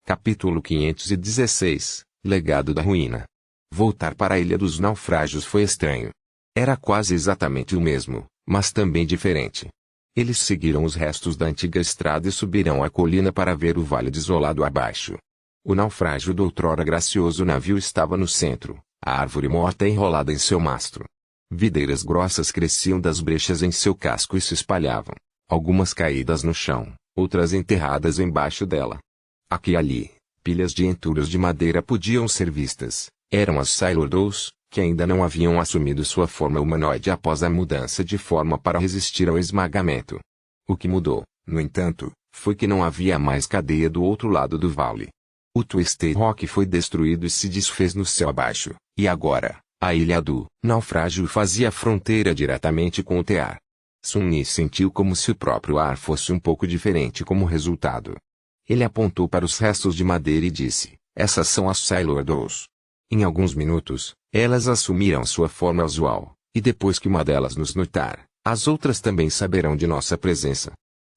Capítulo 516 Legado da Ruína. Voltar para a Ilha dos Naufrágios foi estranho. Era quase exatamente o mesmo, mas também diferente. Eles seguiram os restos da antiga estrada e subiram a colina para ver o vale desolado abaixo. O naufrágio do outrora gracioso navio estava no centro, a árvore morta enrolada em seu mastro. Videiras grossas cresciam das brechas em seu casco e se espalhavam, algumas caídas no chão, outras enterradas embaixo dela. Aqui e ali, pilhas de entulhos de madeira podiam ser vistas. Eram as Sailor Dolls, que ainda não haviam assumido sua forma humanoide após a mudança de forma para resistir ao esmagamento. O que mudou, no entanto, foi que não havia mais cadeia do outro lado do vale. O Twisted Rock foi destruído e se desfez no céu abaixo, e agora, a ilha do naufrágio fazia fronteira diretamente com o tear. Sun-Yi sentiu como se o próprio ar fosse um pouco diferente como resultado. Ele apontou para os restos de madeira e disse, essas são as Sailor Dolls. Em alguns minutos, elas assumiram sua forma usual, e depois que uma delas nos notar, as outras também saberão de nossa presença.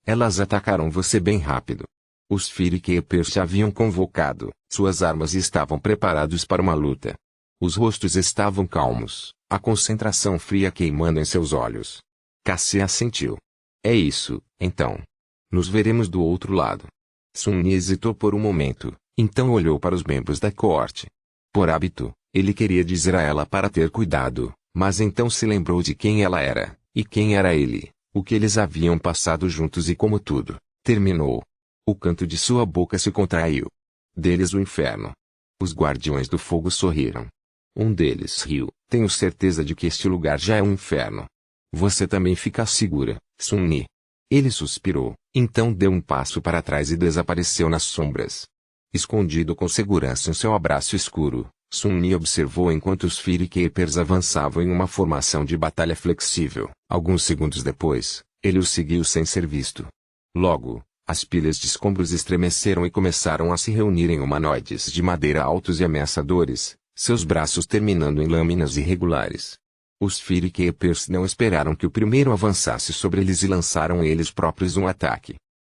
Elas atacaram você bem rápido. Os Firekeepers te haviam convocado, suas armas estavam preparados para uma luta. Os rostos estavam calmos, a concentração fria queimando em seus olhos. Cassie assentiu. É isso, então. Nos veremos do outro lado. Sun-Yi hesitou por um momento, então olhou para os membros da coorte. Por hábito, ele queria dizer a ela para ter cuidado, mas então se lembrou de quem ela era, e quem era ele, o que eles haviam passado juntos e como tudo terminou. O canto de sua boca se contraiu. Deles o inferno. Os guardiões do fogo sorriram. Um deles riu. Tenho certeza de que este lugar já é um inferno. Você também fica segura, Sun-Yi. Ele suspirou, então deu um passo para trás e desapareceu nas sombras. Escondido com segurança em seu abraço escuro, Sun-Yi observou enquanto os Firekeepers avançavam em uma formação de batalha flexível. Alguns segundos depois, ele os seguiu sem ser visto. Logo, as pilhas de escombros estremeceram e começaram a se reunir em humanoides de madeira altos e ameaçadores, seus braços terminando em lâminas irregulares. Os Firekeepers não esperaram que o primeiro avançasse sobre eles e lançaram eles próprios um ataque.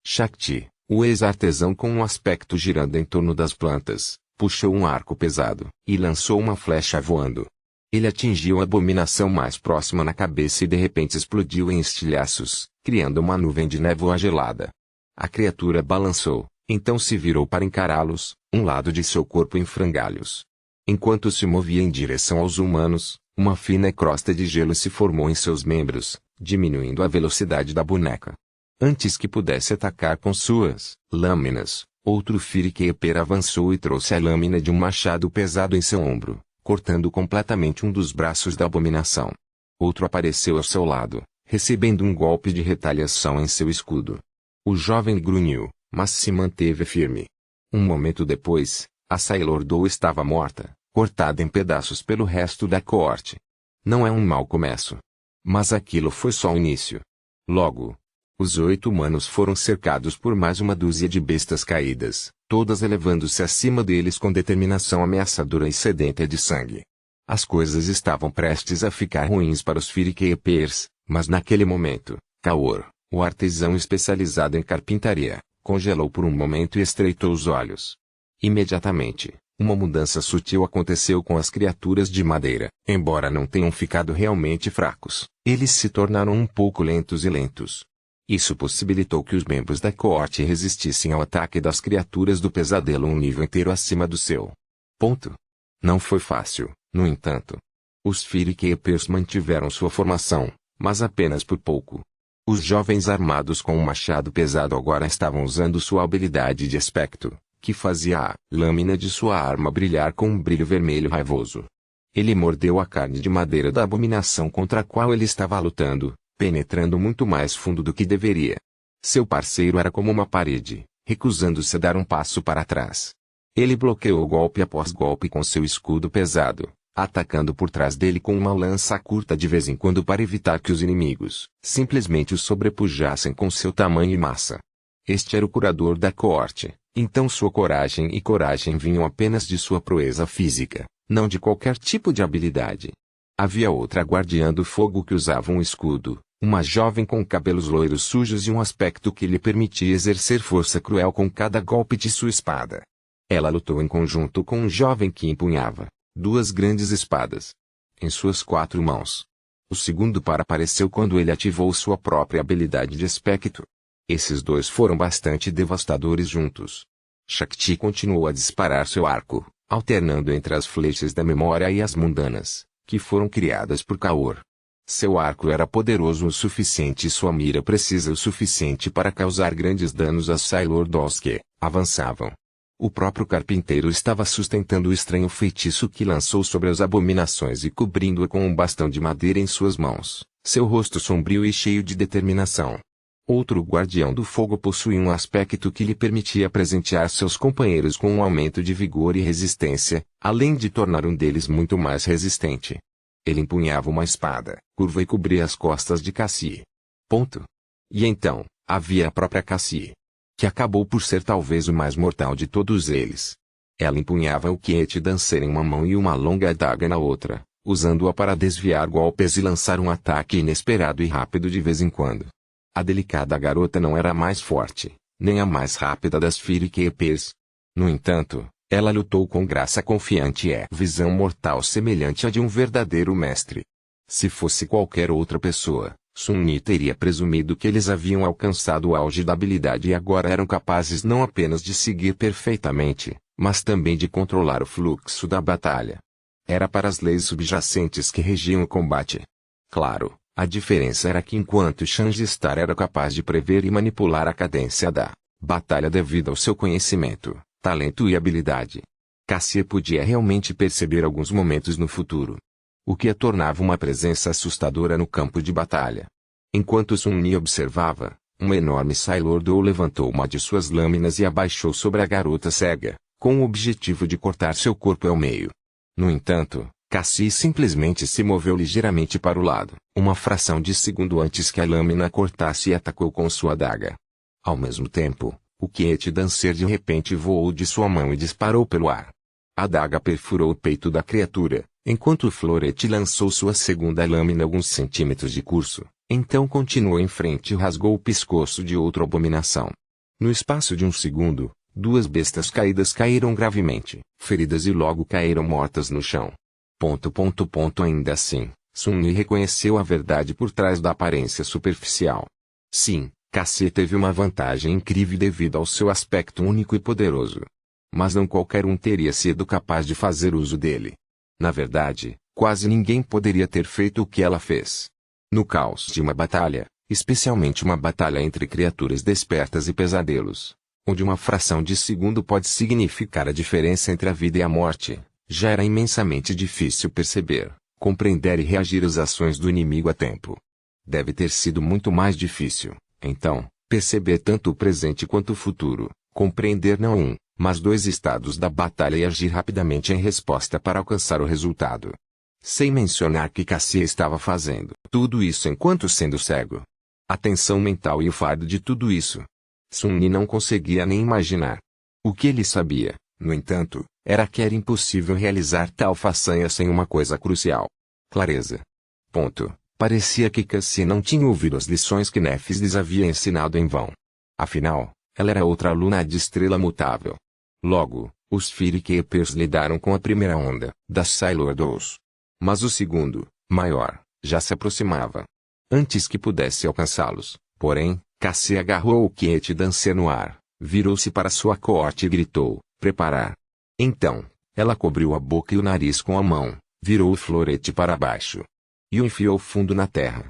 Shakti, o ex-artesão com um aspecto girando em torno das plantas, puxou um arco pesado, e lançou uma flecha voando. Ele atingiu a abominação mais próxima na cabeça e de repente explodiu em estilhaços, criando uma nuvem de névoa gelada. A criatura balançou, então se virou para encará-los, um lado de seu corpo em frangalhos. Enquanto se movia em direção aos humanos, uma fina crosta de gelo se formou em seus membros, diminuindo a velocidade da boneca. Antes que pudesse atacar com suas lâminas, outro Firekeeper avançou e trouxe a lâmina de um machado pesado em seu ombro, cortando completamente um dos braços da abominação. Outro apareceu ao seu lado, recebendo um golpe de retaliação em seu escudo. O jovem grunhiu, mas se manteve firme. Um momento depois, a Sailor Doll estava morta, cortada em pedaços pelo resto da coorte. Não é um mau começo. Mas aquilo foi só o início. Logo, os 8 humanos foram cercados por mais uma dúzia de bestas caídas, todas elevando-se acima deles com determinação ameaçadora e sedenta de sangue. As coisas estavam prestes a ficar ruins para os Firekeepers, mas naquele momento, Kaor, o artesão especializado em carpintaria, congelou por um momento e estreitou os olhos. Imediatamente, uma mudança sutil aconteceu com as criaturas de madeira. Embora não tenham ficado realmente fracos, eles se tornaram um pouco lentos. Isso possibilitou que os membros da coorte resistissem ao ataque das criaturas do pesadelo um nível inteiro acima do seu. Não foi fácil, no entanto. Os Firekeepers mantiveram sua formação, mas apenas por pouco. Os jovens armados com um machado pesado agora estavam usando sua habilidade de aspecto, que fazia a lâmina de sua arma brilhar com um brilho vermelho raivoso. Ele mordeu a carne de madeira da abominação contra a qual ele estava lutando, penetrando muito mais fundo do que deveria. Seu parceiro era como uma parede, recusando-se a dar um passo para trás. Ele bloqueou golpe após golpe com seu escudo pesado, atacando por trás dele com uma lança curta de vez em quando para evitar que os inimigos simplesmente o sobrepujassem com seu tamanho e massa. Este era o curador da coorte, então sua coragem vinham apenas de sua proeza física, não de qualquer tipo de habilidade. Havia outra guardiã do fogo que usava um escudo, uma jovem com cabelos loiros sujos e um aspecto que lhe permitia exercer força cruel com cada golpe de sua espada. Ela lutou em conjunto com um jovem que empunhava duas grandes espadas em suas 4 mãos. O segundo par apareceu quando ele ativou sua própria habilidade de aspecto. Esses dois foram bastante devastadores juntos. Shakti continuou a disparar seu arco, alternando entre as flechas da memória e as mundanas, que foram criadas por Kaur. Seu arco era poderoso o suficiente e sua mira precisa o suficiente para causar grandes danos a Sailor Dolls que avançavam. O próprio carpinteiro estava sustentando o estranho feitiço que lançou sobre as abominações e cobrindo-a com um bastão de madeira em suas mãos, seu rosto sombrio e cheio de determinação. Outro guardião do fogo possuía um aspecto que lhe permitia presentear seus companheiros com um aumento de vigor e resistência, além de tornar um deles muito mais resistente. Ele empunhava uma espada, curva e cobria as costas de Cassie. E então, havia a própria Cassie, que acabou por ser talvez o mais mortal de todos eles. Ela empunhava o Quiete Dancer em uma mão e uma longa adaga na outra, usando-a para desviar golpes e lançar um ataque inesperado e rápido de vez em quando. A delicada garota não era a mais forte, nem a mais rápida das Fairy-Keepers. No entanto, ela lutou com graça confiante e visão mortal semelhante à de um verdadeiro mestre. Se fosse qualquer outra pessoa, Sun-Yi teria presumido que eles haviam alcançado o auge da habilidade e agora eram capazes não apenas de seguir perfeitamente, mas também de controlar o fluxo da batalha. Era para as leis subjacentes que regiam o combate. Claro, a diferença era que enquanto Shanji-Star era capaz de prever e manipular a cadência da batalha devido ao seu conhecimento, talento e habilidade, Cassie podia realmente perceber alguns momentos no futuro, o que a tornava uma presença assustadora no campo de batalha. Enquanto Sun-Yi observava, um enorme Sailor Doll levantou uma de suas lâminas e abaixou sobre a garota cega, com o objetivo de cortar seu corpo ao meio. No entanto, Cassie simplesmente se moveu ligeiramente para o lado, uma fração de segundo antes que a lâmina cortasse e atacou com sua adaga. Ao mesmo tempo, o Quiete Dancer de repente voou de sua mão e disparou pelo ar. A adaga perfurou o peito da criatura, enquanto o florete lançou sua segunda lâmina alguns centímetros de curso, então continuou em frente e rasgou o pescoço de outra abominação. No espaço de um segundo, 2 bestas caídas caíram gravemente, feridas e logo caíram mortas no chão. Ainda assim, Sun-Yi reconheceu a verdade por trás da aparência superficial. Sim, Cassie teve uma vantagem incrível devido ao seu aspecto único e poderoso. Mas não qualquer um teria sido capaz de fazer uso dele. Na verdade, quase ninguém poderia ter feito o que ela fez. No caos de uma batalha, especialmente uma batalha entre criaturas despertas e pesadelos, onde uma fração de segundo pode significar a diferença entre a vida e a morte, já era imensamente difícil perceber, compreender e reagir às ações do inimigo a tempo. Deve ter sido muito mais difícil, então, perceber tanto o presente quanto o futuro, compreender não um, mas 2 estados da batalha e agir rapidamente em resposta para alcançar o resultado. Sem mencionar que Cassie estava fazendo tudo isso enquanto sendo cego. A tensão mental e o fardo de tudo isso. Sun-Yi não conseguia nem imaginar. O que ele sabia, no entanto, era que era impossível realizar tal façanha sem uma coisa crucial: clareza. Parecia que Cassie não tinha ouvido as lições que Nephis lhes havia ensinado em vão. Afinal, ela era outra aluna de estrela mutável. Logo, os Fairy-Keepers lidaram com a primeira onda das Sailor Dolls. Mas o segundo, maior, já se aproximava. Antes que pudesse alcançá-los, porém, Cassie agarrou o Quiete Dancer no ar, virou-se para sua coorte e gritou: preparar. Então, ela cobriu a boca e o nariz com a mão, virou o florete para baixo e o enfiou fundo na terra.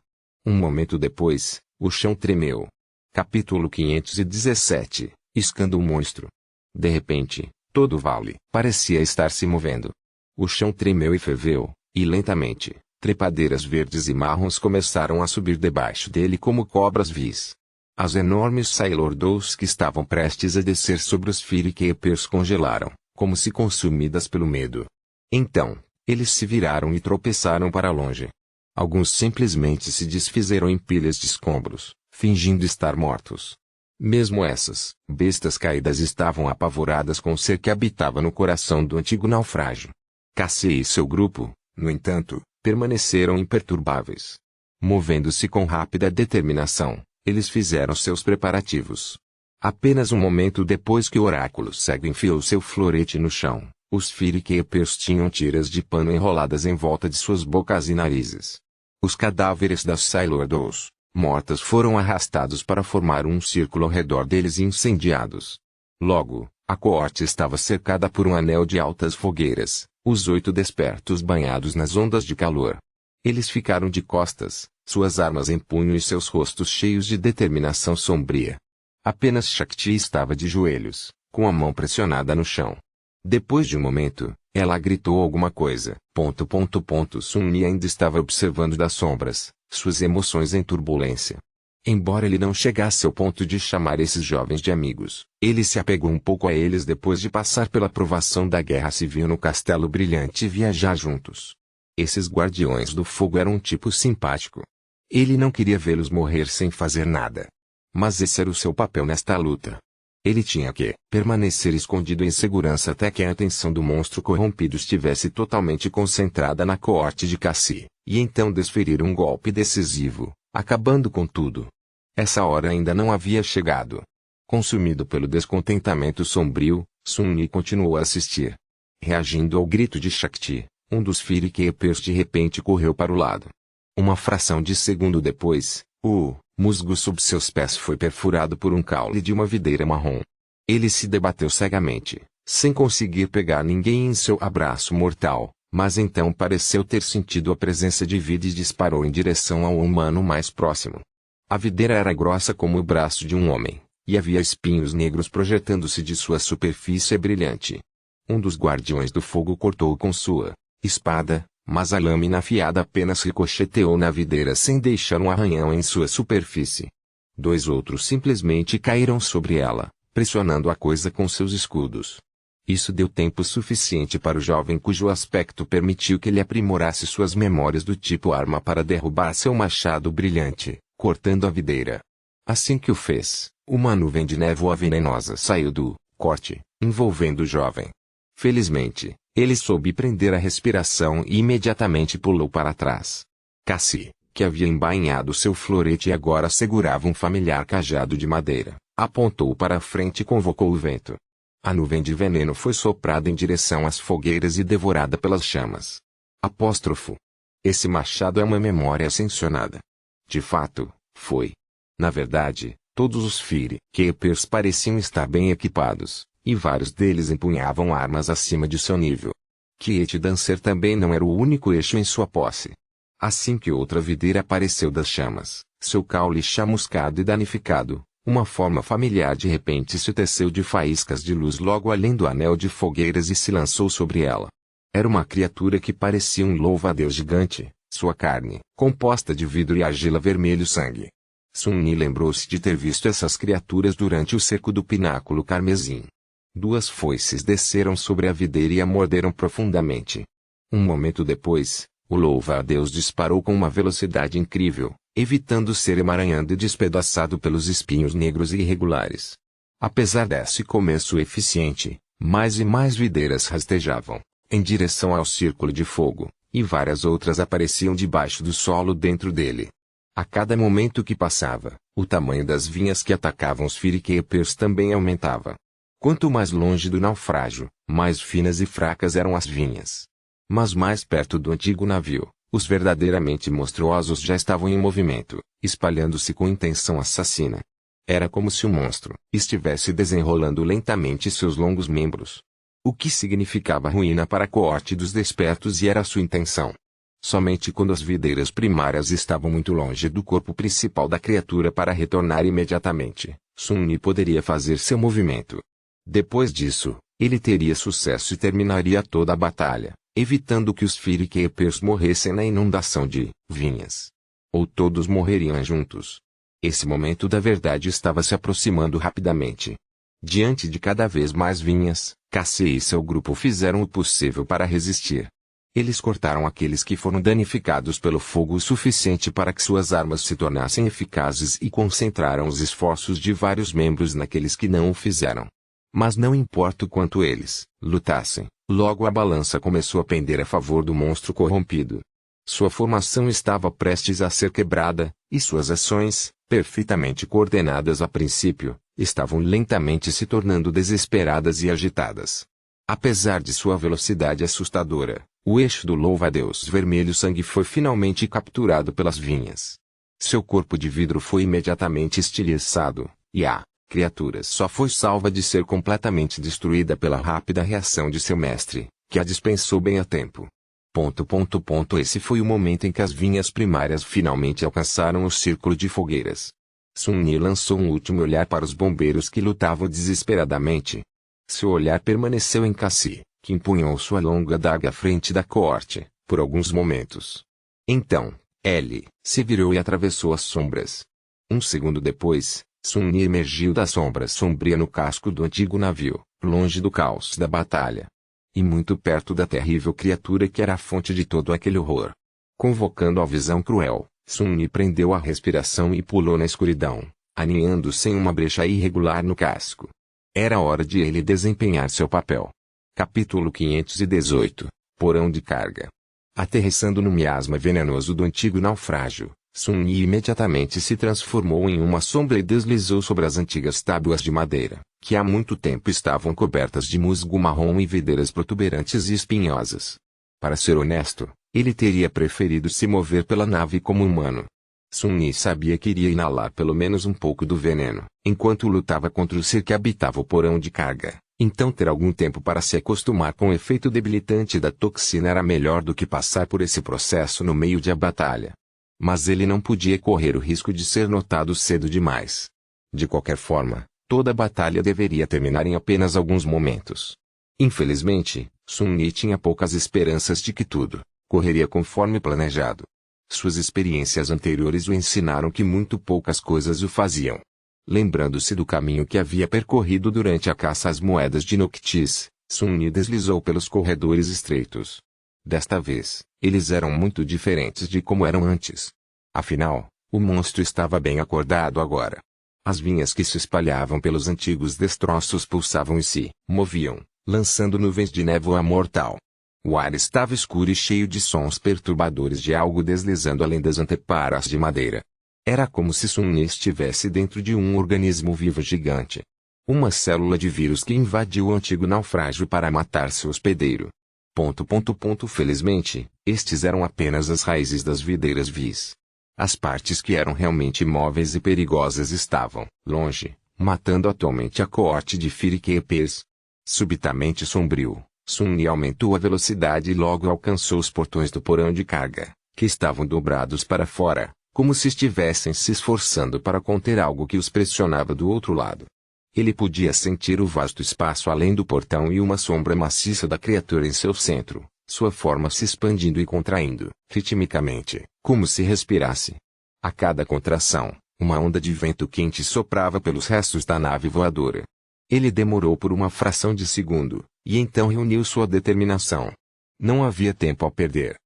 Um momento depois, o chão tremeu. Capítulo 517 – Iscando o monstro. De repente, todo o vale parecia estar se movendo. O chão tremeu e ferveu, e lentamente, trepadeiras verdes e marrons começaram a subir debaixo dele como cobras vis. As enormes Sailor Dolls que estavam prestes a descer sobre os Fairy-Keepers congelaram, como se consumidas pelo medo. Então, eles se viraram e tropeçaram para longe. Alguns simplesmente se desfizeram em pilhas de escombros, fingindo estar mortos. Mesmo essas bestas caídas estavam apavoradas com o ser que habitava no coração do antigo naufrágio. Cassie e seu grupo, no entanto, permaneceram imperturbáveis. Movendo-se com rápida determinação, eles fizeram seus preparativos. Apenas um momento depois que o oráculo cego enfiou seu florete no chão, os Firikeepers tinham tiras de pano enroladas em volta de suas bocas e narizes. Os cadáveres das Sailor Dolls, mortas, foram arrastados para formar um círculo ao redor deles e incendiados. Logo, a coorte estava cercada por um anel de altas fogueiras, os 8 despertos banhados nas ondas de calor. Eles ficaram de costas, suas armas em punho e seus rostos cheios de determinação sombria. Apenas Shakti estava de joelhos, com a mão pressionada no chão. Depois de um momento, ela gritou alguma coisa. Sun-Mi ainda estava observando das sombras, suas emoções em turbulência. Embora ele não chegasse ao ponto de chamar esses jovens de amigos, ele se apegou um pouco a eles depois de passar pela provação da guerra civil no Castelo Brilhante e viajar juntos. Esses guardiões do fogo eram um tipo simpático. Ele não queria vê-los morrer sem fazer nada. Mas esse era o seu papel nesta luta. Ele tinha que permanecer escondido em segurança até que a atenção do monstro corrompido estivesse totalmente concentrada na coorte de Cassie, e então desferir um golpe decisivo, acabando com tudo. Essa hora ainda não havia chegado. Consumido pelo descontentamento sombrio, Sun-Mi continuou a assistir. Reagindo ao grito de Shakti, um dos Firikeepers de repente correu para o lado. Uma fração de segundo depois, o musgo sob seus pés foi perfurado por um caule de uma videira marrom. Ele se debateu cegamente, sem conseguir pegar ninguém em seu abraço mortal, mas então pareceu ter sentido a presença de vida e disparou em direção ao humano mais próximo. A videira era grossa como o braço de um homem, e havia espinhos negros projetando-se de sua superfície brilhante. Um dos guardiões do fogo cortou com sua espada, mas a lâmina afiada apenas ricocheteou na videira sem deixar um arranhão em sua superfície. 2 outros simplesmente caíram sobre ela, pressionando a coisa com seus escudos. Isso deu tempo suficiente para o jovem cujo aspecto permitiu que ele aprimorasse suas memórias do tipo arma para derrubar seu machado brilhante, cortando a videira. Assim que o fez, uma nuvem de névoa venenosa saiu do corte, envolvendo o jovem. Felizmente, ele soube prender a respiração e imediatamente pulou para trás. Cassie, que havia embainhado seu florete e agora segurava um familiar cajado de madeira, apontou para a frente e convocou o vento. A nuvem de veneno foi soprada em direção às fogueiras e devorada pelas chamas. Apóstrofo. Esse machado é uma memória ascensionada. De fato, foi. Na verdade, todos os Firikeepers pareciam estar bem equipados, e vários deles empunhavam armas acima de seu nível. Kiet Dancer também não era o único eixo em sua posse. Assim que outra videira apareceu das chamas, seu caule chamuscado e danificado, uma forma familiar de repente se teceu de faíscas de luz logo além do anel de fogueiras e se lançou sobre ela. Era uma criatura que parecia um louva-a-Deus gigante, sua carne, composta de vidro e argila vermelho sangue. Sun-Mi lembrou-se de ter visto essas criaturas durante o cerco do pináculo carmesim. 2 foices desceram sobre a videira e a morderam profundamente. Um momento depois, o louva-a-Deus disparou com uma velocidade incrível, evitando ser emaranhado e despedaçado pelos espinhos negros e irregulares. Apesar desse começo eficiente, mais e mais videiras rastejavam, em direção ao círculo de fogo, e várias outras apareciam debaixo do solo dentro dele. A cada momento que passava, o tamanho das vinhas que atacavam os Firikeepers também aumentava. Quanto mais longe do naufrágio, mais finas e fracas eram as vinhas. Mas mais perto do antigo navio, os verdadeiramente monstruosos já estavam em movimento, espalhando-se com intenção assassina. Era como se o monstro estivesse desenrolando lentamente seus longos membros. O que significava ruína para a coorte dos despertos e era sua intenção. Somente quando as videiras primárias estavam muito longe do corpo principal da criatura para retornar imediatamente, Sun-Mi poderia fazer seu movimento. Depois disso, ele teria sucesso e terminaria toda a batalha, evitando que os Firikeepers morressem na inundação de vinhas. Ou todos morreriam juntos. Esse momento da verdade estava se aproximando rapidamente. Diante de cada vez mais vinhas, Cassie e seu grupo fizeram o possível para resistir. Eles cortaram aqueles que foram danificados pelo fogo o suficiente para que suas armas se tornassem eficazes e concentraram os esforços de vários membros naqueles que não o fizeram. Mas não importa o quanto eles lutassem, logo a balança começou a pender a favor do monstro corrompido. Sua formação estava prestes a ser quebrada, e suas ações, perfeitamente coordenadas a princípio, estavam lentamente se tornando desesperadas e agitadas. Apesar de sua velocidade assustadora, o eixo do louva-a-Deus vermelho sangue foi finalmente capturado pelas vinhas. Seu corpo de vidro foi imediatamente estilhaçado, e a criatura só foi salva de ser completamente destruída pela rápida reação de seu mestre, que a dispensou bem a tempo. Esse foi o momento em que as vinhas primárias finalmente alcançaram o círculo de fogueiras. Sun Yi lançou um último olhar para os bombeiros que lutavam desesperadamente. Seu olhar permaneceu em Cassie, que empunhou sua longa adaga à frente da coorte, por alguns momentos. Então, ele se virou e atravessou as sombras. Um segundo depois, Sun Yi emergiu da sombra sombria no casco do antigo navio, longe do caos da batalha. E muito perto da terrível criatura que era a fonte de todo aquele horror. Convocando a visão cruel, Sun Yi prendeu a respiração e pulou na escuridão, aninhando-se em uma brecha irregular no casco. Era hora de ele desempenhar seu papel. Capítulo 518 Porão de carga. Aterrissando no miasma venenoso do antigo naufrágio, Sun Yi imediatamente se transformou em uma sombra e deslizou sobre as antigas tábuas de madeira, que há muito tempo estavam cobertas de musgo marrom e videiras protuberantes e espinhosas. Para ser honesto, ele teria preferido se mover pela nave como humano. Sun Yi sabia que iria inalar pelo menos um pouco do veneno, enquanto lutava contra o ser que habitava o porão de carga. Então ter algum tempo para se acostumar com o efeito debilitante da toxina era melhor do que passar por esse processo no meio da batalha. Mas ele não podia correr o risco de ser notado cedo demais. De qualquer forma, toda a batalha deveria terminar em apenas alguns momentos. Infelizmente, Sun Yi tinha poucas esperanças de que tudo correria conforme planejado. Suas experiências anteriores o ensinaram que muito poucas coisas o faziam. Lembrando-se do caminho que havia percorrido durante a caça às moedas de Noctis, Sun Yi deslizou pelos corredores estreitos. Desta vez, eles eram muito diferentes de como eram antes. Afinal, o monstro estava bem acordado agora. As vinhas que se espalhavam pelos antigos destroços pulsavam e se moviam, lançando nuvens de névoa mortal. O ar estava escuro e cheio de sons perturbadores de algo deslizando além das anteparas de madeira. Era como se Sun Yi estivesse dentro de um organismo vivo gigante. Uma célula de vírus que invadiu o antigo naufrágio para matar seu hospedeiro. Felizmente, estes eram apenas as raízes das videiras vis. As partes que eram realmente imóveis e perigosas estavam, longe, matando atualmente a coorte de Firkeepers. Subitamente sombrio, Sun Yi aumentou a velocidade e logo alcançou os portões do porão de carga, que estavam dobrados para fora, como se estivessem se esforçando para conter algo que os pressionava do outro lado. Ele podia sentir o vasto espaço além do portão e uma sombra maciça da criatura em seu centro, sua forma se expandindo e contraindo, ritmicamente, como se respirasse. A cada contração, uma onda de vento quente soprava pelos restos da nave voadora. Ele demorou por uma fração de segundo, e então reuniu sua determinação. Não havia tempo a perder.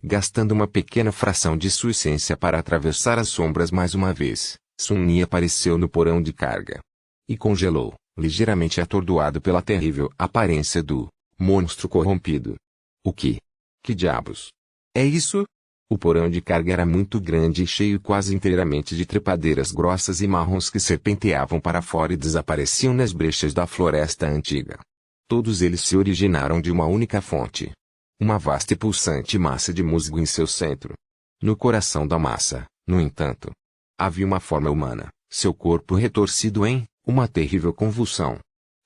Gastando uma pequena fração de sua essência para atravessar as sombras mais uma vez, Sun Yi apareceu no porão de carga. E congelou, ligeiramente atordoado pela terrível aparência do monstro corrompido. O que? Que diabos? É isso? O porão de carga era muito grande e cheio quase inteiramente de trepadeiras grossas e marrons que serpenteavam para fora e desapareciam nas brechas da floresta antiga. Todos eles se originaram de uma única fonte. Uma vasta e pulsante massa de musgo em seu centro. No coração da massa, no entanto, havia uma forma humana, seu corpo retorcido em uma terrível convulsão.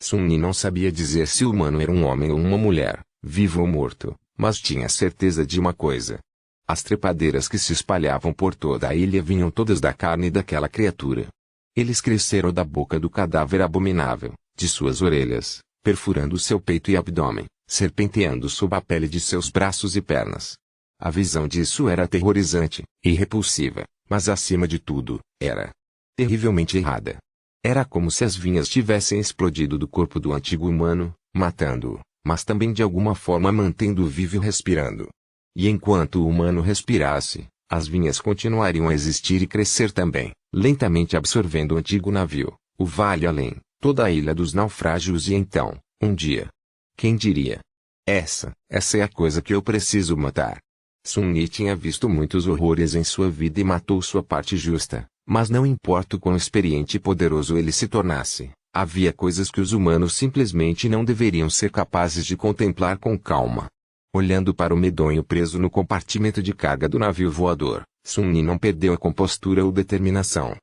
Sun Yi não sabia dizer se o humano era um homem ou uma mulher, vivo ou morto, mas tinha certeza de uma coisa. As trepadeiras que se espalhavam por toda a ilha vinham todas da carne daquela criatura. Eles cresceram da boca do cadáver abominável, de suas orelhas, perfurando seu peito e abdômen, serpenteando sob a pele de seus braços e pernas. A visão disso era aterrorizante e repulsiva, mas acima de tudo, era terrivelmente errada. Era como se as vinhas tivessem explodido do corpo do antigo humano, matando-o, mas também de alguma forma mantendo-o vivo e respirando. E enquanto o humano respirasse, as vinhas continuariam a existir e crescer também, lentamente absorvendo o antigo navio, o vale além, toda a ilha dos naufrágios e então, um dia. Quem diria? Essa é a coisa que eu preciso matar. Sun Yi tinha visto muitos horrores em sua vida e matou sua parte justa, Mas não importa o quão experiente e poderoso ele se tornasse, havia coisas que os humanos simplesmente não deveriam ser capazes de contemplar com calma. Olhando para o medonho preso no compartimento de carga do navio voador, Sun Yi não perdeu a compostura ou determinação.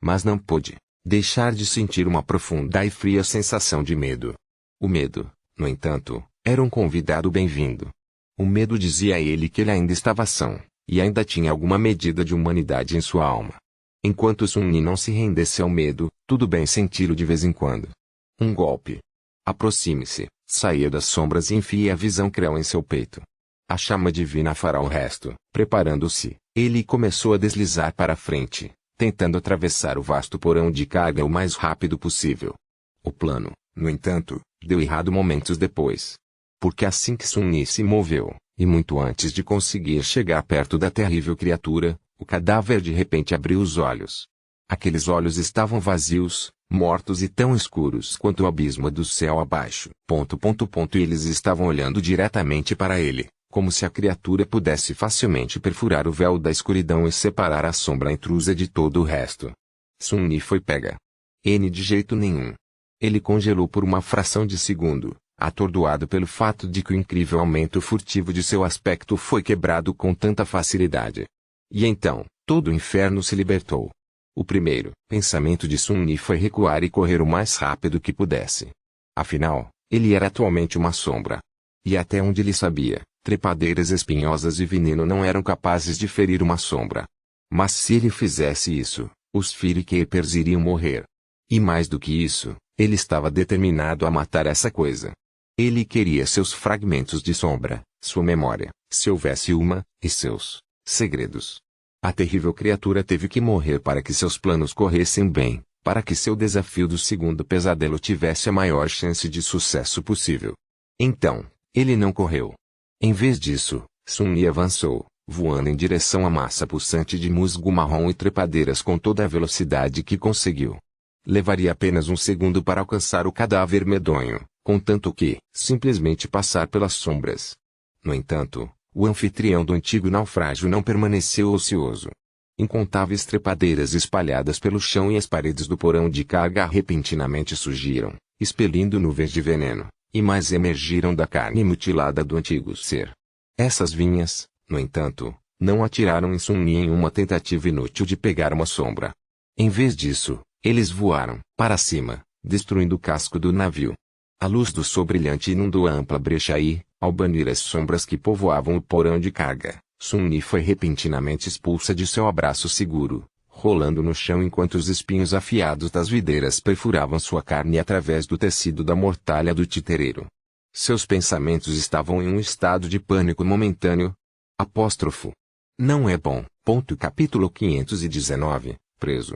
Mas não pôde deixar de sentir uma profunda e fria sensação de medo. O medo, no entanto, era um convidado bem-vindo. O medo dizia a ele que ele ainda estava são, e ainda tinha alguma medida de humanidade em sua alma. Enquanto Sun Yi não se rendesse ao medo, tudo bem senti-lo de vez em quando. Um golpe. Aproxime-se, saia das sombras e enfie a visão cruel em seu peito. A chama divina fará o resto. Preparando-se, ele começou a deslizar para a frente, tentando atravessar o vasto porão de carga o mais rápido possível. O plano, no entanto, deu errado momentos depois. Porque assim que Sun Yi se moveu, e muito antes de conseguir chegar perto da terrível criatura, o cadáver de repente abriu os olhos. Aqueles olhos estavam vazios, mortos e tão escuros quanto o abismo do céu abaixo. E eles estavam olhando diretamente para ele, como se a criatura pudesse facilmente perfurar o véu da escuridão e separar a sombra intrusa de todo o resto. Sun Yi foi pega. De jeito nenhum. Ele congelou por uma fração de segundo, atordoado pelo fato de que o incrível aumento furtivo de seu aspecto foi quebrado com tanta facilidade. E então, todo o inferno se libertou. O primeiro pensamento de Sun Yi foi recuar e correr o mais rápido que pudesse. Afinal, ele era atualmente uma sombra. E até onde ele sabia, trepadeiras espinhosas e veneno não eram capazes de ferir uma sombra. Mas se ele fizesse isso, os Firkeepers iriam morrer. E mais do que isso, ele estava determinado a matar essa coisa. Ele queria seus fragmentos de sombra, sua memória, se houvesse uma, e seus segredos. A terrível criatura teve que morrer para que seus planos corressem bem, para que seu desafio do segundo pesadelo tivesse a maior chance de sucesso possível. Então, ele não correu. Em vez disso, Sun Yi avançou, voando em direção à massa pulsante de musgo marrom e trepadeiras com toda a velocidade que conseguiu. Levaria apenas um segundo para alcançar o cadáver medonho, contanto que, simplesmente passar pelas sombras. No entanto, o anfitrião do antigo naufrágio não permaneceu ocioso. Incontáveis trepadeiras espalhadas pelo chão e as paredes do porão de carga repentinamente surgiram, expelindo nuvens de veneno, e mais emergiram da carne mutilada do antigo ser. Essas vinhas, no entanto, não atiraram em Sun Yi em uma tentativa inútil de pegar uma sombra. Em vez disso, eles voaram para cima, destruindo o casco do navio. A luz do sol brilhante inundou a ampla brecha e, ao banir as sombras que povoavam o porão de carga, Sun Yi foi repentinamente expulsa de seu abraço seguro, rolando no chão enquanto os espinhos afiados das videiras perfuravam sua carne através do tecido da mortalha do titereiro. Seus pensamentos estavam em um estado de pânico momentâneo. Apóstrofo. Não é bom. Capítulo 519, preso.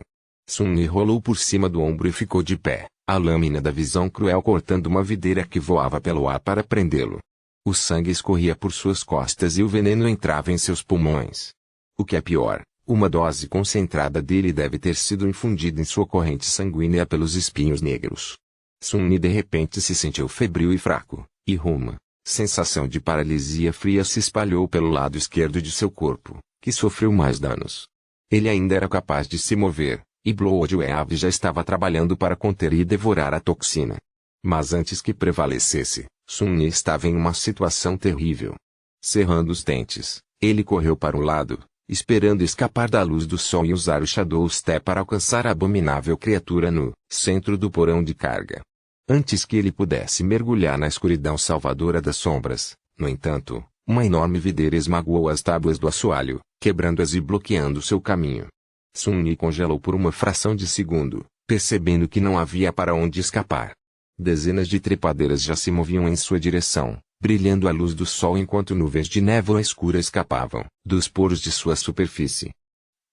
Sun Yi rolou por cima do ombro e ficou de pé, a lâmina da visão cruel cortando uma videira que voava pelo ar para prendê-lo. O sangue escorria por suas costas e o veneno entrava em seus pulmões. O que é pior, uma dose concentrada dele deve ter sido infundida em sua corrente sanguínea pelos espinhos negros. Sun Yi de repente se sentiu febril e fraco, e uma sensação de paralisia fria se espalhou pelo lado esquerdo de seu corpo, que sofreu mais danos. Ele ainda era capaz de se mover, e Bloodwave já estava trabalhando para conter e devorar a toxina. Mas antes que prevalecesse, Sun Yi estava em uma situação terrível. Cerrando os dentes, ele correu para o lado, esperando escapar da luz do sol e usar o Shadow Step para alcançar a abominável criatura no centro do porão de carga. Antes que ele pudesse mergulhar na escuridão salvadora das sombras, no entanto, uma enorme videira esmagou as tábuas do assoalho, quebrando-as e bloqueando seu caminho. Sun Yi congelou por uma fração de segundo, percebendo que não havia para onde escapar. Dezenas de trepadeiras já se moviam em sua direção, brilhando à luz do sol enquanto nuvens de névoa escura escapavam dos poros de sua superfície.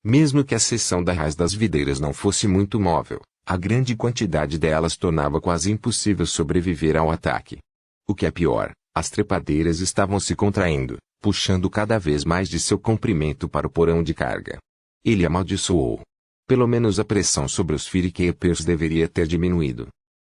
Mesmo que a seção da raiz das videiras não fosse muito móvel, a grande quantidade delas tornava quase impossível sobreviver ao ataque. O que é pior, as trepadeiras estavam se contraindo, puxando cada vez mais de seu comprimento para o porão de carga. Ele amaldiçoou. Pelo menos a pressão sobre os Firkeepers deveria ter diminuído.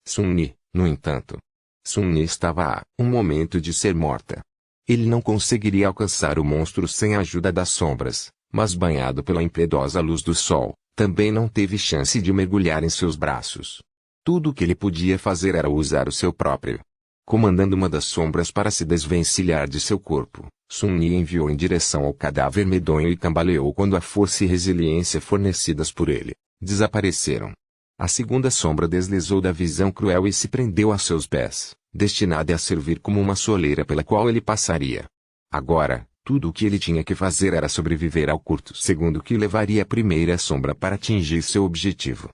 Sun Yi, no entanto. Sun Yi estava a um momento de ser morta. Ele não conseguiria alcançar o monstro sem a ajuda das sombras, mas banhado pela impiedosa luz do sol, Também não teve chance de mergulhar em seus braços. Tudo o que ele podia fazer era usar o seu próprio. Comandando uma das sombras para se desvencilhar de seu corpo, Sun-Yi enviou em direção ao cadáver medonho e cambaleou quando a força e resiliência fornecidas por ele desapareceram. A segunda sombra deslizou da visão cruel e se prendeu a seus pés, destinada a servir como uma soleira pela qual ele passaria. Agora, tudo o que ele tinha que fazer era sobreviver ao curto segundo que levaria a primeira sombra para atingir seu objetivo.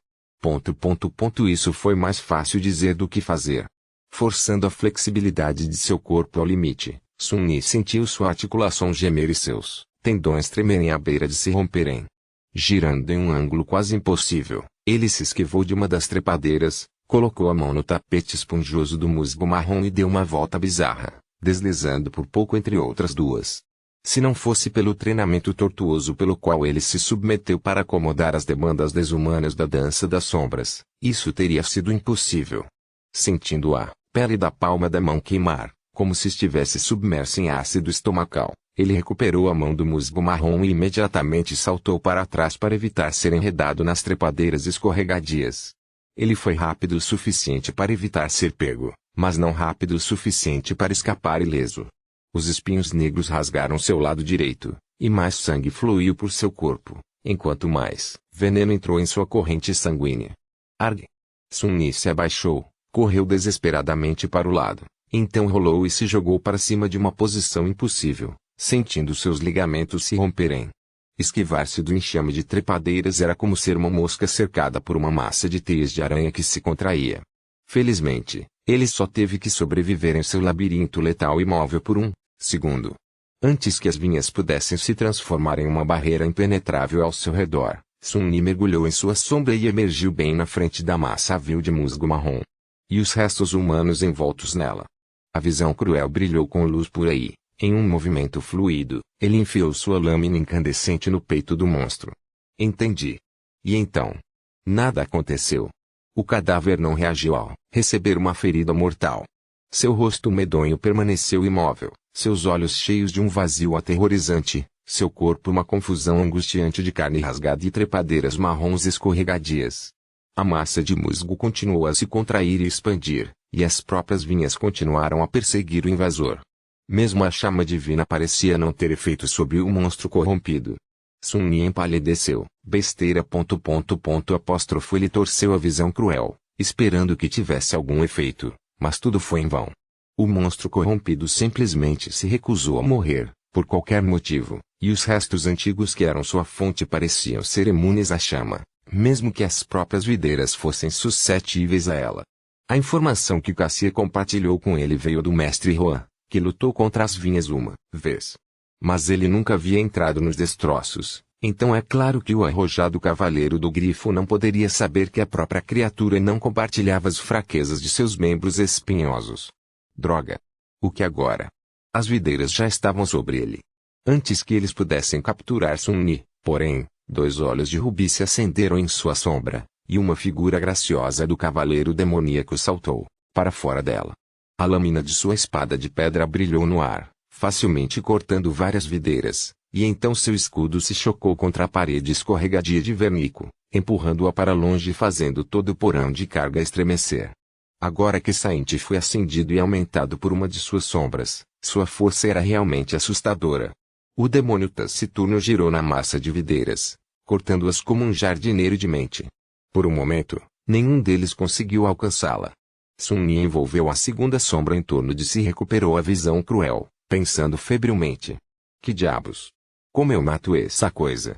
Isso foi mais fácil dizer do que fazer. Forçando a flexibilidade de seu corpo ao limite, Sun-Yi sentiu sua articulação gemer e seus tendões tremerem à beira de se romperem. Girando em um ângulo quase impossível, ele se esquivou de uma das trepadeiras, colocou a mão no tapete esponjoso do musgo marrom e deu uma volta bizarra, deslizando por pouco entre outras duas. Se não fosse pelo treinamento tortuoso pelo qual ele se submeteu para acomodar as demandas desumanas da dança das sombras, isso teria sido impossível. Sentindo a pele da palma da mão queimar, como se estivesse submerso em ácido estomacal, ele recuperou a mão do musgo marrom e imediatamente saltou para trás para evitar ser enredado nas trepadeiras escorregadias. Ele foi rápido o suficiente para evitar ser pego, mas não rápido o suficiente para escapar ileso. Os espinhos negros rasgaram seu lado direito, e mais sangue fluiu por seu corpo, enquanto mais veneno entrou em sua corrente sanguínea. Arg! Sun-Yi se abaixou, correu desesperadamente para o lado, então rolou e se jogou para cima de uma posição impossível, sentindo seus ligamentos se romperem. Esquivar-se do enxame de trepadeiras era como ser uma mosca cercada por uma massa de teias de aranha que se contraía. Felizmente, ele só teve que sobreviver em seu labirinto letal imóvel por um segundo. Antes que as vinhas pudessem se transformar em uma barreira impenetrável ao seu redor, Sun-Yi mergulhou em sua sombra e emergiu bem na frente da massa vil de musgo marrom. E os restos humanos envoltos nela. A visão cruel brilhou com luz por aí. Em um movimento fluido, ele enfiou sua lâmina incandescente no peito do monstro. Entendi. E então? Nada aconteceu. O cadáver não reagiu ao receber uma ferida mortal. Seu rosto medonho permaneceu imóvel, seus olhos cheios de um vazio aterrorizante, seu corpo uma confusão angustiante de carne rasgada e trepadeiras marrons escorregadias. A massa de musgo continuou a se contrair e expandir, e as próprias vinhas continuaram a perseguir o invasor. Mesmo a chama divina parecia não ter efeito sobre o monstro corrompido. Sun-Yi empalideceu. Besteira. Ele torceu a visão cruel, esperando que tivesse algum efeito, mas tudo foi em vão. O monstro corrompido simplesmente se recusou a morrer, por qualquer motivo, e os restos antigos que eram sua fonte pareciam ser imunes à chama, mesmo que as próprias videiras fossem suscetíveis a ela. A informação que Cassia compartilhou com ele veio do mestre Juan, que lutou contra as vinhas uma vez. Mas ele nunca havia entrado nos destroços, então é claro que o arrojado cavaleiro do grifo não poderia saber que a própria criatura não compartilhava as fraquezas de seus membros espinhosos. Droga! O que agora? As videiras já estavam sobre ele. Antes que eles pudessem capturar Sun-Yi, porém, 2 olhos de rubi se acenderam em sua sombra, e uma figura graciosa do cavaleiro demoníaco saltou para fora dela. A lâmina de sua espada de pedra brilhou no ar, facilmente cortando várias videiras, e então seu escudo se chocou contra a parede escorregadia de vernico, empurrando-a para longe e fazendo todo o porão de carga estremecer. Agora que Saint foi acendido e aumentado por uma de suas sombras, sua força era realmente assustadora. O demônio taciturno girou na massa de videiras, cortando-as como um jardineiro de mente. Por um momento, nenhum deles conseguiu alcançá-la. Sun-Yi envolveu a segunda sombra em torno de si e recuperou a visão cruel, pensando febrilmente. Que diabos? Como eu mato essa coisa?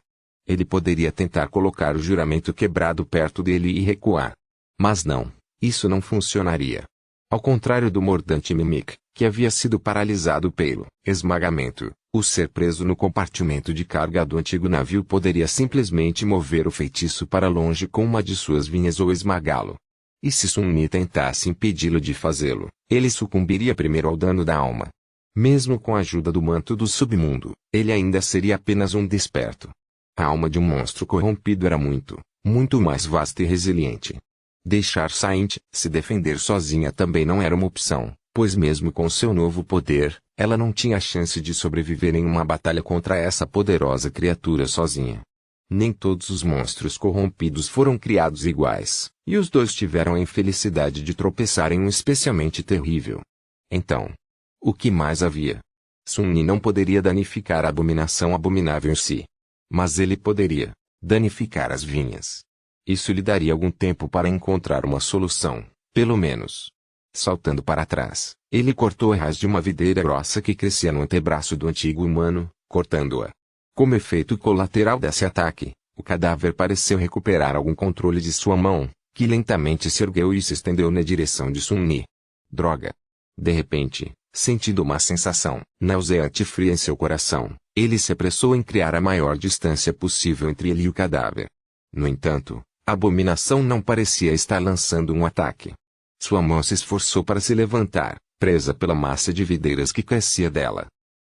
Ele poderia tentar colocar o juramento quebrado perto dele e recuar. Mas não, isso não funcionaria. Ao contrário do mordante Mimic, que havia sido paralisado pelo esmagamento, o ser preso no compartimento de carga do antigo navio poderia simplesmente mover o feitiço para longe com uma de suas vinhas ou esmagá-lo. E se Sun-Yi tentasse impedi-lo de fazê-lo, ele sucumbiria primeiro ao dano da alma. Mesmo com a ajuda do manto do submundo, ele ainda seria apenas um desperto. A alma de um monstro corrompido era muito, muito mais vasta e resiliente. Deixar Saint se defender sozinha também não era uma opção, pois mesmo com seu novo poder, ela não tinha chance de sobreviver em uma batalha contra essa poderosa criatura sozinha. Nem todos os monstros corrompidos foram criados iguais, e os dois tiveram a infelicidade de tropeçar em um especialmente terrível. Então, o que mais havia? Sun-Ni não poderia danificar a abominação abominável em si. Mas ele poderia danificar as vinhas. Isso lhe daria algum tempo para encontrar uma solução, pelo menos. Saltando para trás, ele cortou a raiz de uma videira grossa que crescia no antebraço do antigo humano, cortando-a. Como efeito colateral desse ataque, o cadáver pareceu recuperar algum controle de sua mão, que lentamente se ergueu e se estendeu na direção de Sun-Ni. Droga! De repente, sentindo uma sensação nauseante e fria em seu coração, ele se apressou em criar a maior distância possível entre ele e o cadáver. No entanto, a abominação não parecia estar lançando um ataque. Sua mão se esforçou para se levantar, presa pela massa de videiras que crescia dela.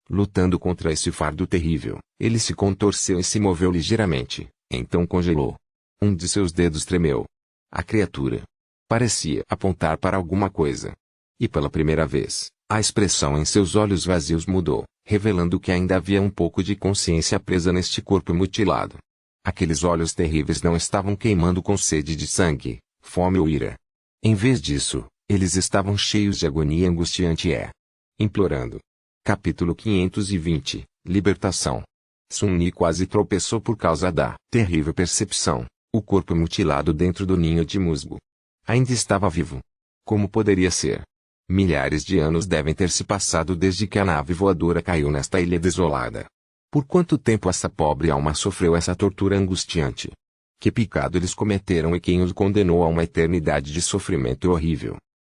Lutando contra esse fardo terrível, ele se contorceu e se moveu ligeiramente, então congelou. Um de seus dedos tremeu. A criatura parecia apontar para alguma coisa. E pela primeira vez, a expressão em seus olhos vazios mudou, revelando que ainda havia um pouco de consciência presa neste corpo mutilado. Aqueles olhos terríveis não estavam queimando com sede de sangue, fome ou ira. Em vez disso, eles estavam cheios de agonia angustiante implorando. Capítulo 520 Libertação. Sun-Ni quase tropeçou por causa da terrível percepção. O corpo mutilado dentro do ninho de musgo ainda estava vivo. Como poderia ser? Milhares de anos devem ter se passado desde que a nave voadora caiu nesta ilha desolada. Por quanto tempo essa pobre alma sofreu essa tortura angustiante? Que pecado eles cometeram e quem os condenou a uma eternidade de sofrimento horrível?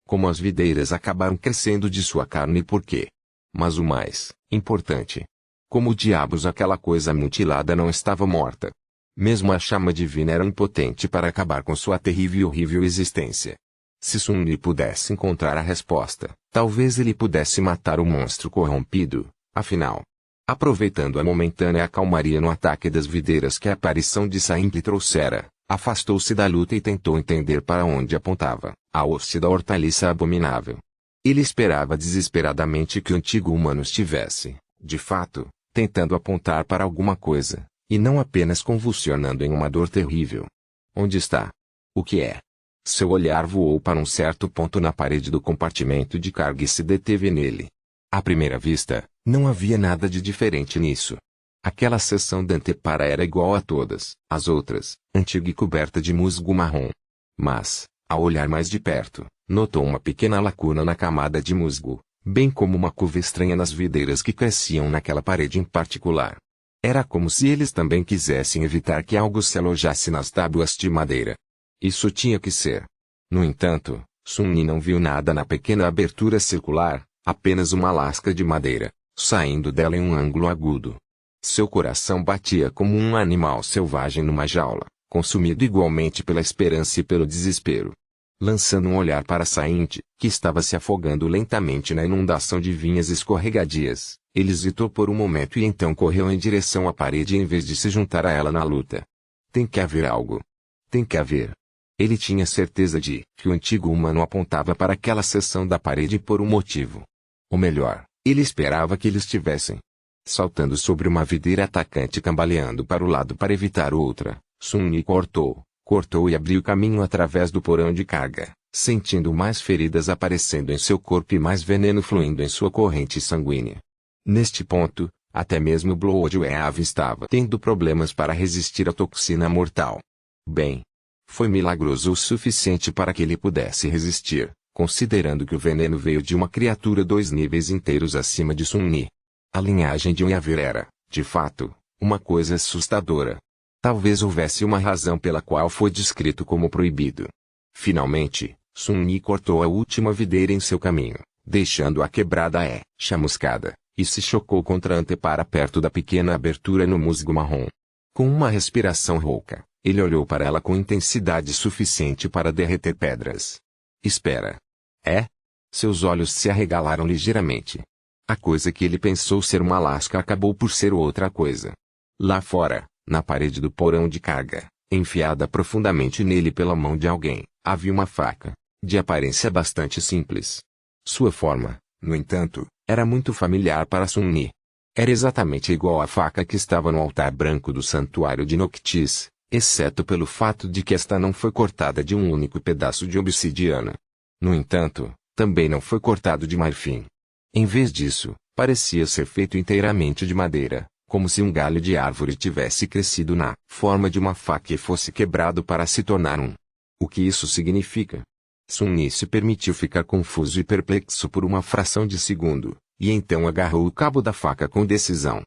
Como as videiras acabaram crescendo de sua carne e por quê? Mas o mais importante, como diabos aquela coisa mutilada não estava morta? Mesmo a chama divina era impotente para acabar com sua terrível e horrível existência. Se Sun-Ni pudesse encontrar a resposta, talvez ele pudesse matar o monstro corrompido, afinal. Aproveitando a momentânea calmaria no ataque das videiras que a aparição de Sain lhe trouxera, afastou-se da luta e tentou entender para onde apontava a hoste da hortaliça abominável. Ele esperava desesperadamente que o antigo humano estivesse, de fato, tentando apontar para alguma coisa, e não apenas convulsionando em uma dor terrível. Onde está? O que é? Seu olhar voou para um certo ponto na parede do compartimento de carga e se deteve nele. À primeira vista, não havia nada de diferente nisso. Aquela seção da antepara era igual a todas as outras, antiga e coberta de musgo marrom. Mas, ao olhar mais de perto, notou uma pequena lacuna na camada de musgo, bem como uma curva estranha nas videiras que cresciam naquela parede em particular. Era como se eles também quisessem evitar que algo se alojasse nas tábuas de madeira. Isso tinha que ser. No entanto, Sun-Ni não viu nada na pequena abertura circular, apenas uma lasca de madeira, saindo dela em um ângulo agudo. Seu coração batia como um animal selvagem numa jaula, consumido igualmente pela esperança e pelo desespero. Lançando um olhar para Saint, que estava se afogando lentamente na inundação de vinhas escorregadias, ele hesitou por um momento e então correu em direção à parede em vez de se juntar a ela na luta. Tem que haver algo. Tem que haver. Ele tinha certeza de que o antigo humano apontava para aquela seção da parede por um motivo. Ou melhor, ele esperava que eles estivessem saltando sobre uma videira atacante e cambaleando para o lado para evitar outra. Sun-Ni cortou e abriu caminho através do porão de carga, sentindo mais feridas aparecendo em seu corpo e mais veneno fluindo em sua corrente sanguínea. Neste ponto, até mesmo Bloodwave estava tendo problemas para resistir à toxina mortal. Bem, foi milagroso o suficiente para que ele pudesse resistir, considerando que o veneno veio de uma criatura 2 níveis inteiros acima de Sun-Ni. A linhagem de Unyaver era, de fato, uma coisa assustadora. Talvez houvesse uma razão pela qual foi descrito como proibido. Finalmente, Sun-Ni cortou a última videira em seu caminho, deixando-a quebrada chamuscada, e se chocou contra a antepara perto da pequena abertura no musgo marrom. Com uma respiração rouca, ele olhou para ela com intensidade suficiente para derreter pedras. Espera. É? Seus olhos se arregalaram ligeiramente. A coisa que ele pensou ser uma lasca acabou por ser outra coisa. Lá fora, na parede do porão de carga, enfiada profundamente nele pela mão de alguém, havia uma faca, de aparência bastante simples. Sua forma, no entanto, era muito familiar para Sun-Ni. Era exatamente igual à faca que estava no altar branco do santuário de Noctis, exceto pelo fato de que esta não foi cortada de um único pedaço de obsidiana. No entanto, também não foi cortado de marfim. Em vez disso, parecia ser feito inteiramente de madeira, como se um galho de árvore tivesse crescido na forma de uma faca e fosse quebrado para se tornar um. O que isso significa? Sun se permitiu ficar confuso e perplexo por uma fração de segundo, e então agarrou o cabo da faca com decisão.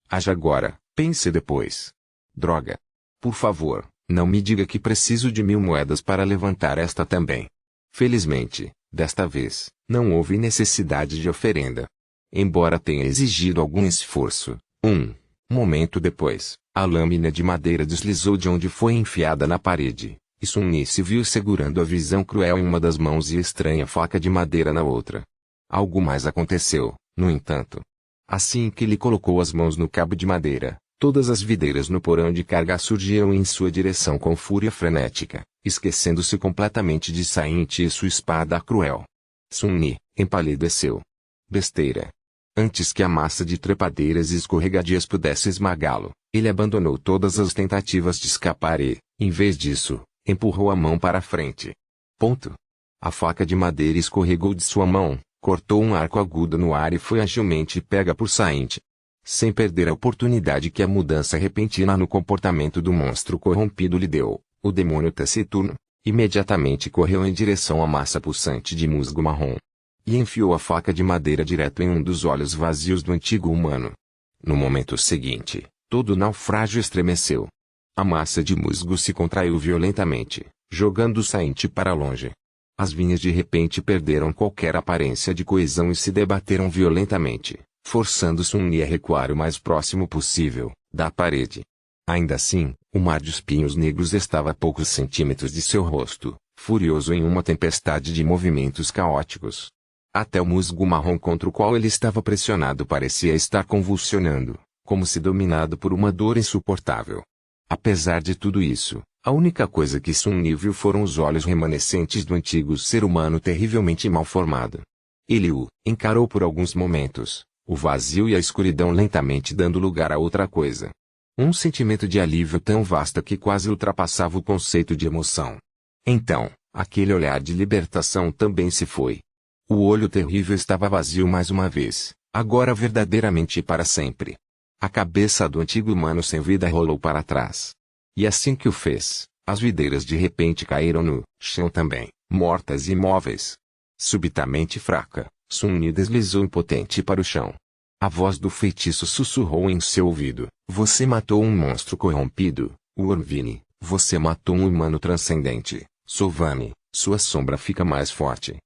Haja agora, pense depois. Droga! Por favor, não me diga que preciso de 1000 moedas para levantar esta também. Felizmente, desta vez, não houve necessidade de oferenda. Embora tenha exigido algum esforço, um momento depois, a lâmina de madeira deslizou de onde foi enfiada na parede, e Sun se viu segurando a visão cruel em uma das mãos e a estranha faca de madeira na outra. Algo mais aconteceu, no entanto. Assim que ele colocou as mãos no cabo de madeira, todas as videiras no porão de carga surgiram em sua direção com fúria frenética, esquecendo-se completamente de Saint e sua espada cruel. Sun empalideceu. Besteira. Antes que a massa de trepadeiras escorregadias pudesse esmagá-lo, ele abandonou todas as tentativas de escapar e, em vez disso, empurrou a mão para a frente. Ponto. A faca de madeira escorregou de sua mão, cortou um arco agudo no ar e foi agilmente pega por Saint. Sem perder a oportunidade que a mudança repentina no comportamento do monstro corrompido lhe deu, o demônio taciturno imediatamente correu em direção à massa pulsante de musgo marrom. E enfiou a faca de madeira direto em um dos olhos vazios do antigo humano. No momento seguinte, todo o naufrágio estremeceu. A massa de musgo se contraiu violentamente, jogando Saint para longe. As vinhas de repente perderam qualquer aparência de coesão e se debateram violentamente, forçando Sun a recuar o mais próximo possível da parede. Ainda assim, o mar de espinhos negros estava a poucos centímetros de seu rosto, furioso em uma tempestade de movimentos caóticos. Até o musgo marrom contra o qual ele estava pressionado parecia estar convulsionando, como se dominado por uma dor insuportável. Apesar de tudo isso, a única coisa que Sun viu foram os olhos remanescentes do antigo ser humano terrivelmente mal formado. Ele o encarou por alguns momentos, o vazio e a escuridão lentamente dando lugar a outra coisa. Um sentimento de alívio tão vasto que quase ultrapassava o conceito de emoção. Então, aquele olhar de libertação também se foi. O olho terrível estava vazio mais uma vez, agora verdadeiramente e para sempre. A cabeça do antigo humano sem vida rolou para trás. E assim que o fez, as videiras de repente caíram no chão também, mortas e imóveis. Subitamente fraca, Sun deslizou impotente para o chão. A voz do feitiço sussurrou em seu ouvido: "Você matou um monstro corrompido, Wormvini. Você matou um humano transcendente, Sovani. Sua sombra fica mais forte."